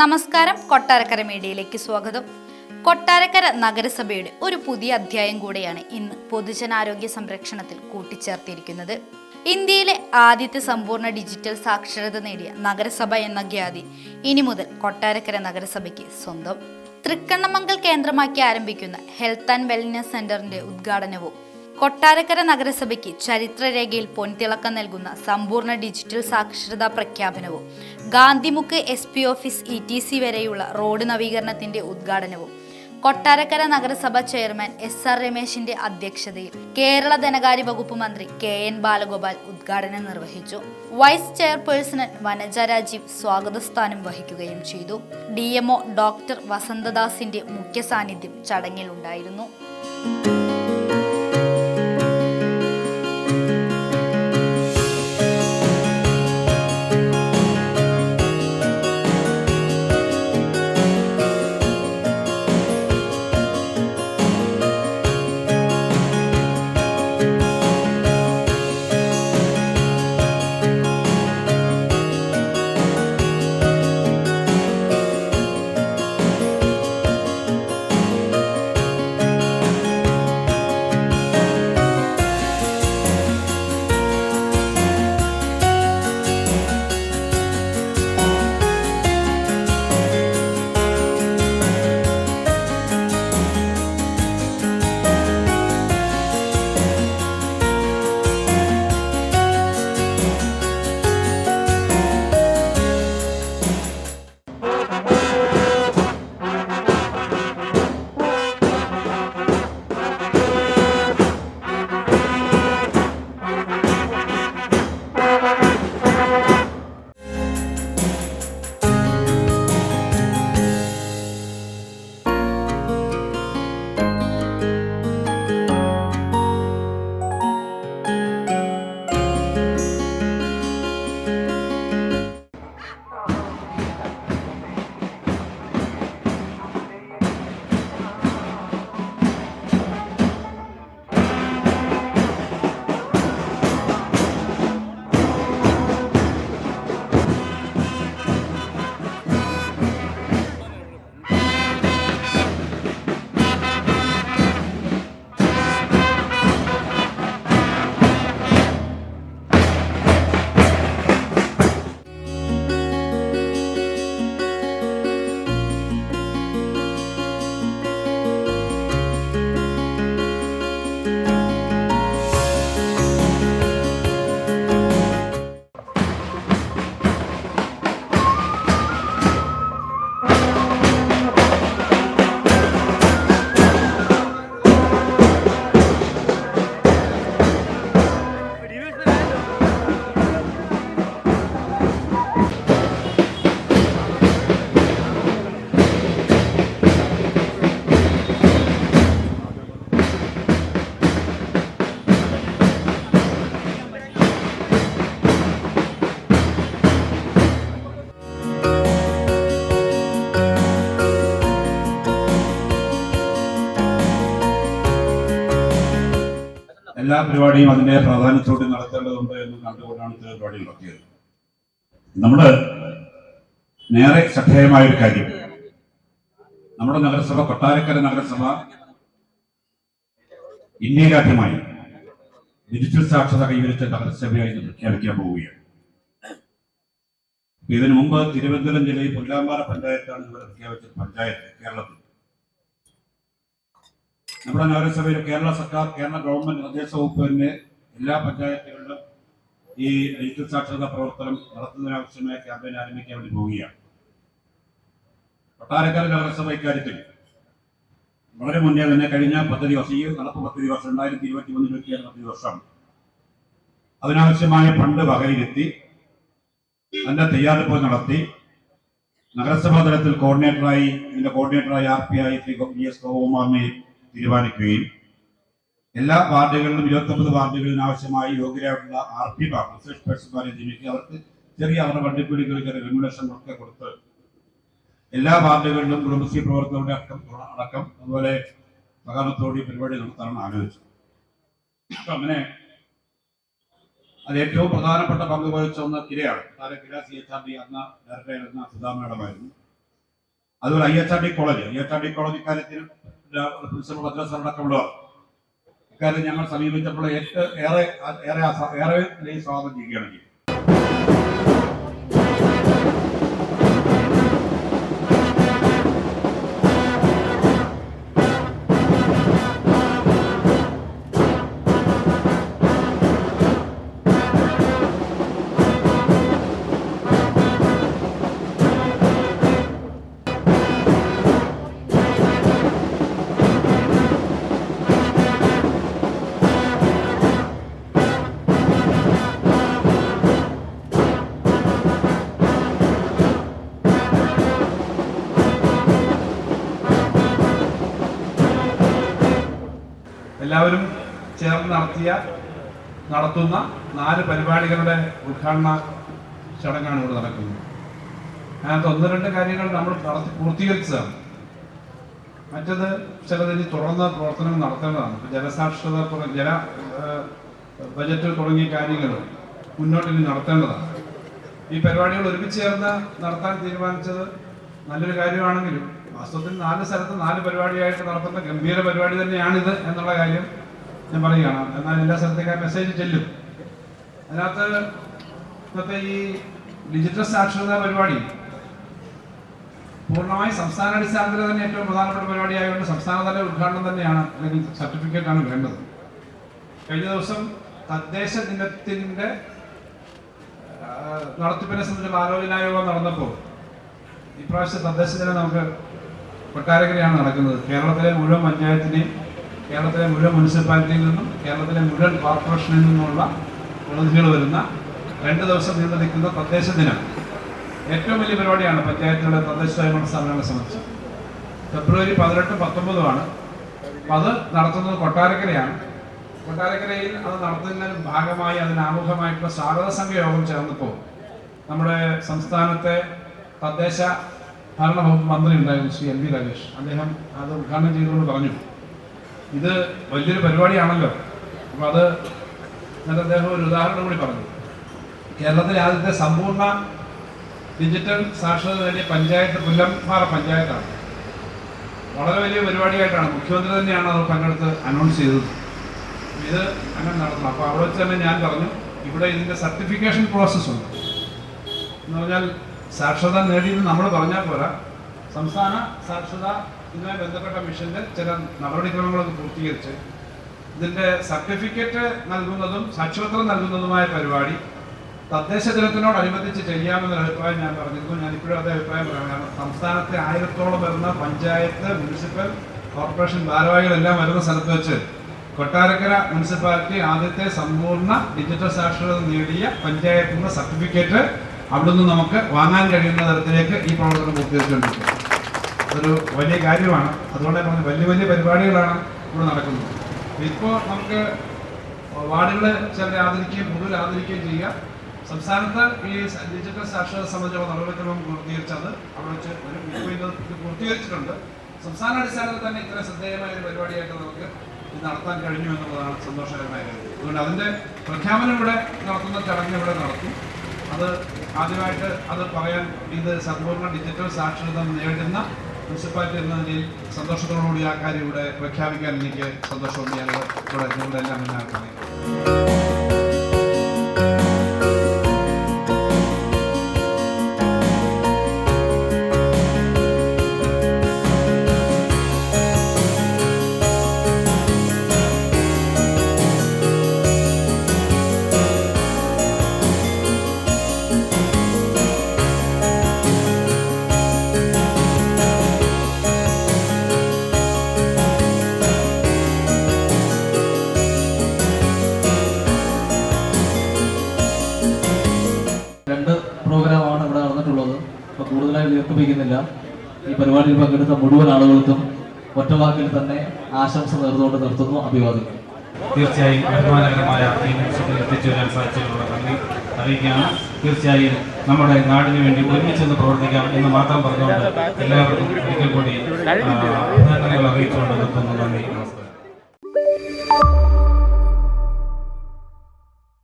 നമസ്കാരം, കൊട്ടാരക്കര മീഡിയയിലേക്ക് സ്വാഗതം. കൊട്ടാരക്കര നഗരസഭയുടെ ഒരു പുതിയ അധ്യായം കൂടെയാണ് ഇന്ന് പൊതുജനാരോഗ്യ സംരക്ഷണത്തിൽ കൂട്ടിച്ചേർത്തിരിക്കുന്നത്. ഇന്ത്യയിലെ ആദ്യത്തെ സമ്പൂർണ്ണ ഡിജിറ്റൽ സാക്ഷരത നേടിയ നഗരസഭ എന്ന ഖ്യാതി ഇനി മുതൽ കൊട്ടാരക്കര നഗരസഭയ്ക്ക് സ്വന്തം. തൃക്കണ്ണമംഗൽ കേന്ദ്രമാക്കി ആരംഭിക്കുന്ന ഹെൽത്ത് ആൻഡ് വെൽനസ് സെന്ററിന്റെ ഉദ്ഘാടനവും കൊട്ടാരക്കര നഗരസഭയ്ക്ക് ചരിത്രരേഖയിൽ പൊൻതിളക്കം നൽകുന്ന സമ്പൂർണ്ണ ഡിജിറ്റൽ സാക്ഷരതാ പ്രഖ്യാപനവും ഗാന്ധിമുക്ക് SP ഓഫീസ് ETC വരെയുള്ള റോഡ് നവീകരണത്തിന്റെ ഉദ്ഘാടനവും കൊട്ടാരക്കര നഗരസഭ ചെയർമാൻ SR രമേശിന്റെ അധ്യക്ഷതയിൽ കേരള ധനകാര്യ വകുപ്പ് മന്ത്രി KN ബാലഗോപാൽ ഉദ്ഘാടനം നിർവഹിച്ചു. വൈസ് ചെയർപേഴ്സൺ വനജ രാജീവ് സ്വാഗതസ്ഥാനം വഹിക്കുകയും ചെയ്തു. DMO ഡോക്ടർ വസന്തദാസിന്റെ മുഖ്യ സാന്നിധ്യം ചടങ്ങിലുണ്ടായിരുന്നു. എല്ലാ പരിപാടിയും അതിന്റെ പ്രാധാന്യത്തോടെ നടത്തേണ്ടതുണ്ട് എന്ന് കണ്ടുകൊണ്ടാണ് ഇത്തരം പരിപാടി നടത്തിയത്. നമ്മള് നേരെ ശ്രദ്ധേയമായ ഒരു കാര്യം, നമ്മുടെ നഗരസഭ, കൊട്ടാരക്കര നഗരസഭ ഇന്ത്യയിലാദ്യമായി ഡിജിറ്റൽ സാക്ഷരത കൈവരിച്ച നഗരസഭയായി പ്രഖ്യാപിക്കാൻ പോവുകയാണ്. ഇതിനു മുമ്പ് തിരുവനന്തപുരം ജില്ലയിൽ പുല്ലാമ്പാറ പഞ്ചായത്താണ് ഇവർ പ്രഖ്യാപിച്ച പഞ്ചായത്ത് കേരളത്തിൽ. നമ്മുടെ നഗരസഭയിൽ കേരള സർക്കാർ, കേരള ഗവൺമെന്റ് നിർദ്ദേശ വകുപ്പിന്റെ എല്ലാ പഞ്ചായത്തുകളിലും ഈ ഡിജിറ്റൽ സാക്ഷരതാ പ്രവർത്തനം നടത്തുന്നതിനാവശ്യമായ ക്യാമ്പയിൻ ആരംഭിക്കാൻ വേണ്ടി പോവുകയാണ്. കൊട്ടാരക്കര നഗരസഭ ഇക്കാര്യത്തിൽ വളരെ മുന്നേ തന്നെ കഴിഞ്ഞ പദ്ധതി വർഷം, ഈ നടപ്പ് പദ്ധതി വർഷം 2021-22 പദ്ധതി വർഷം അതിനാവശ്യമായ ഫണ്ട് വകയിരുത്തി അതിന്റെ തയ്യാറെടുപ്പ് നടത്തി നഗരസഭാ തലത്തിൽ കോർഡിനേറ്ററായി RP ശ്രീ VS ഗോപകുമാറിനെ തീരുമാനിക്കുകയും എല്ലാ വാർഡുകളിലും 29 വാർഡുകളിലും ആവശ്യമായി യോഗ്യരായിട്ടുള്ള RP റിസർച്ച് പേഴ്സൺമാരെ നിയമിക്കുക. അവർക്ക് അവരുടെ വണ്ടിക്കൂലികൾക്ക് റെമ്യൂണറേഷൻ ഒക്കെ കൊടുത്ത് എല്ലാ വാർഡുകളിലും കുടുംബശ്രീ പ്രവർത്തകരുടെ അടക്കം അതുപോലെ സഹകരണത്തോടെ പരിപാടി നടത്താനാണ് ആലോചിച്ചത്. അങ്ങനെ അത് ഏറ്റവും പ്രധാനപ്പെട്ട പങ്ക് വഹിച്ച ഒന്ന് കിരയാണ്. കിര CHRD അന്ന് ഡയറക്ടറായിരുന്ന സുധാ മാഡമായിരുന്നു. അതുപോലെ IHRD കോളേജ് ഇക്കാര്യത്തിൽ പ്രിൻസിപ്പൽ ഭദ്രസടക്കമുള്ളവർ ഇക്കാര്യത്തിൽ ഞങ്ങൾ സമീപിച്ചപ്പോൾ ഏറെ സ്വാഗതം ചെയ്യുകയാണ് ചെയ്തത്. എല്ലാവരും ചേർന്ന് നടത്തുന്ന 4 പരിപാടികളുടെ ഉദ്ഘാടന ചടങ്ങാണ് ഇവിടെ നടക്കുന്നത്. അതിനകത്ത് 1-2 കാര്യങ്ങൾ നമ്മൾ പൂർത്തീകരിച്ചതാണ്. മറ്റത് ചിലതിന് തുടർന്ന് പ്രവർത്തനങ്ങൾ നടത്തേണ്ടതാണ്. ഇപ്പം ജലസാക്ഷരത, ബജറ്റ് തുടങ്ങിയ കാര്യങ്ങൾ മുന്നോട്ടിനി നടത്തേണ്ടതാണ്. ഈ പരിപാടികൾ ഒരുമിച്ച് ചേർന്ന് നടത്താൻ തീരുമാനിച്ചത് നല്ലൊരു കാര്യമാണെങ്കിലും വാസ്തവത്തിൽ 4 സ്ഥലത്ത് 4 പരിപാടിയായിട്ട് നടത്തുന്ന ഗംഭീര പരിപാടി തന്നെയാണിത് എന്നുള്ള കാര്യം ഞാൻ പറയുകയാണ്. എന്നാൽ എല്ലാ സ്ഥലത്തേക്ക് ആ മെസ്സേജ് ചെല്ലും. അതിനകത്ത് ഇന്നത്തെ ഈ ഡിജിറ്റൽ സാക്ഷരതാ പരിപാടി പൂർണ്ണമായി സംസ്ഥാനാടിസ്ഥാനത്തിൽ തന്നെ ഏറ്റവും പ്രധാനപ്പെട്ട പരിപാടിയായതുകൊണ്ട് സംസ്ഥാനതല ഉദ്ഘാടനം തന്നെയാണ്, അല്ലെങ്കിൽ സർട്ടിഫിക്കറ്റ് ആണ് വേണ്ടത്. കഴിഞ്ഞ ദിവസം തദ്ദേശ ദിനത്തിന്റെ നടത്തിപ്പിനെ സംബന്ധിച്ചുള്ള ആലോചനായോഗം നടന്നപ്പോൾ ഇപ്രാവശ്യം തദ്ദേശ ദിനം നമുക്ക് കൊട്ടാരക്കരയാണ് നടക്കുന്നത്. കേരളത്തിലെ മുഴുവൻ പഞ്ചായത്തിനെയും കേരളത്തിലെ മുഴുവൻ മുനിസിപ്പാലിറ്റിയിൽ നിന്നും കേരളത്തിലെ മുഴുവൻ കോർപ്പറേഷനിൽ നിന്നുമുള്ള പ്രതിനിധികൾ വരുന്ന 2 ദിവസം നീണ്ടു നിൽക്കുന്ന തദ്ദേശ ദിനം ഏറ്റവും വലിയ പരിപാടിയാണ് പഞ്ചായത്തുകളുടെ തദ്ദേശ സ്വയംഭരണ സ്ഥാപനങ്ങളെ സംബന്ധിച്ച്. ഫെബ്രുവരി 18, 19 അത് നടത്തുന്നത് കൊട്ടാരക്കരയാണ്. കൊട്ടാരക്കരയിൽ അത് നടത്തുന്നതിന് ഭാഗമായി അതിനാമുഖമായിട്ടുള്ള സ്വാഗത സംഘ യോഗം ചേർന്നപ്പോൾ നമ്മുടെ സംസ്ഥാനത്തെ തദ്ദേശ ഭരണ വകുപ്പ് മന്ത്രി ഉണ്ടായിരുന്നു, ശ്രീ LV രാജേഷ്. അദ്ദേഹം അത് ഉദ്ഘാടനം ചെയ്തുകൊണ്ട് പറഞ്ഞു, ഇത് വലിയൊരു പരിപാടിയാണല്ലോ. അപ്പോൾ അത് എന്നിട്ട് അദ്ദേഹം ഒരു ഉദാഹരണം കൂടി പറഞ്ഞു. കേരളത്തിലെ ആദ്യത്തെ സമ്പൂർണ്ണ ഡിജിറ്റൽ സാക്ഷരത നേടിയ പഞ്ചായത്ത് പുല്ലമ്പാറ പഞ്ചായത്താണ്. വളരെ വലിയ പരിപാടിയായിട്ടാണ് മുഖ്യമന്ത്രി തന്നെയാണ് അത് പങ്കെടുത്ത് അനൗൺസ് ചെയ്തത്. ഇത് അങ്ങനെ നടത്തണം. അപ്പോൾ അവിടെ വെച്ച് തന്നെ ഞാൻ പറഞ്ഞു, ഇവിടെ ഇതിൻ്റെ സർട്ടിഫിക്കേഷൻ പ്രോസസ്സ് ഉണ്ട്. എന്ന് പറഞ്ഞാൽ സാക്ഷരത നേടിയെന്ന് നമ്മൾ പറഞ്ഞാൽ പോരാ, സംസ്ഥാന സാക്ഷരത ഇതുമായി ബന്ധപ്പെട്ട മിഷന്റെ ചില നടപടിക്രമങ്ങളൊക്കെ പൂർത്തീകരിച്ച് ഇതിന്റെ സർട്ടിഫിക്കറ്റ് നൽകുന്നതും സാക്ഷരത്വം നൽകുന്നതുമായ പരിപാടി തദ്ദേശ ദിനത്തിനോടനുബന്ധിച്ച് ചെയ്യാമെന്നൊരു അഭിപ്രായം ഞാൻ പറഞ്ഞിരുന്നു. ഞാൻ ഇപ്പോഴും അതേ അഭിപ്രായം പറയാം. കാരണം സംസ്ഥാനത്തെ 1000-ഓളം വരുന്ന പഞ്ചായത്ത്, മുനിസിപ്പൽ കോർപ്പറേഷൻ ഭാരവാഹികളെല്ലാം വരുന്ന സ്ഥലത്ത് വെച്ച് കൊട്ടാരക്കര മുനിസിപ്പാലിറ്റി ആദ്യത്തെ സമ്പൂർണ്ണ ഡിജിറ്റൽ സാക്ഷരത നേടിയ പഞ്ചായത്തിന്റെ സർട്ടിഫിക്കറ്റ് അവിടുന്ന് നമുക്ക് വാങ്ങാൻ കഴിയുന്ന തരത്തിലേക്ക് ഈ പ്രവർത്തനം പൂർത്തീകരിച്ചുകൊണ്ടിരിക്കുന്നത്. അതൊരു വലിയ കാര്യമാണ്. അതുകൊണ്ട് തന്നെ വലിയ വലിയ പരിപാടികളാണ് ഇവിടെ നടക്കുന്നത്. ഇപ്പോൾ നമുക്ക് വാർഡുകളെ ചിലരെ ആദരിക്കുകയും പൊതുവിൽ ആദരിക്കുകയും ചെയ്യുക. സംസ്ഥാനത്ത് ഈ ഡിജിറ്റൽ സാക്ഷരത സംബന്ധിച്ചുള്ള നടപടിക്രമം പൂർത്തീകരിച്ചത് അവിടെ വെച്ച് ഇത് പൂർത്തീകരിച്ചിട്ടുണ്ട്. സംസ്ഥാന അടിസ്ഥാനത്തിൽ തന്നെ ഇത്ര ശ്രദ്ധേയമായ ഒരു പരിപാടിയായിട്ട് നമുക്ക് ഇത് നടത്താൻ കഴിഞ്ഞു എന്നുള്ളതാണ് സന്തോഷകരമായ കാര്യം. അതുകൊണ്ട് അതിൻ്റെ പ്രഖ്യാപനം ഇവിടെ നടത്തുന്ന ചടങ്ങ് ഇവിടെ നടത്തും. അത് ആദ്യമായിട്ട് അത് പറയാൻ ഇത് സമ്പൂർണ്ണ ഡിജിറ്റൽ സാക്ഷരത നേടുന്ന മുനിസിപ്പാലിറ്റി എന്ന നിലയിൽ സന്തോഷത്തോടുകൂടി ആ കാര്യം ഇവിടെ പ്രഖ്യാപിക്കാൻ എനിക്ക് സന്തോഷമുണ്ട്. ഞങ്ങൾ ഇവിടെ നിങ്ങളുടെ എല്ലാം മുന്നാണ് പറയുന്നത്. പ്രോഗ്രാമാണ് ഇവിടെ നടന്നിട്ടുള്ളത്. അപ്പോൾ കൂടുതലായി ദീർഘിപ്പിക്കുന്നില്ല. ഈ പരിപാടിയിൽ പങ്കെടുത്ത മുഴുവൻ ആളുകൾക്കും ഒറ്റവാക്കിൽ തന്നെ ആശംസ നേർന്നുകൊണ്ട് നിർത്തുന്നു. അഭിവാദ്യങ്ങൾ. തീർച്ചയായും അഭിമാനകരമായ ഈ നിമിഷത്തിൽ എത്തിച്ചേരാൻ സാധിച്ചതിനുള്ള നന്ദി അറിയിക്കുകയാണ്. തീർച്ചയായും നമ്മുടെ നാടിന് വേണ്ടി ഒരുമിച്ചെന്ന് പ്രവർത്തിക്കാം എന്ന് മാത്രം പറഞ്ഞുകൊണ്ട് എല്ലാവർക്കും ഒരിക്കൽ കൂടി അഭിനന്ദനങ്ങൾ അറിയിച്ചുകൊണ്ട് നിർത്തുന്നു. നന്ദി, നമസ്കാരം.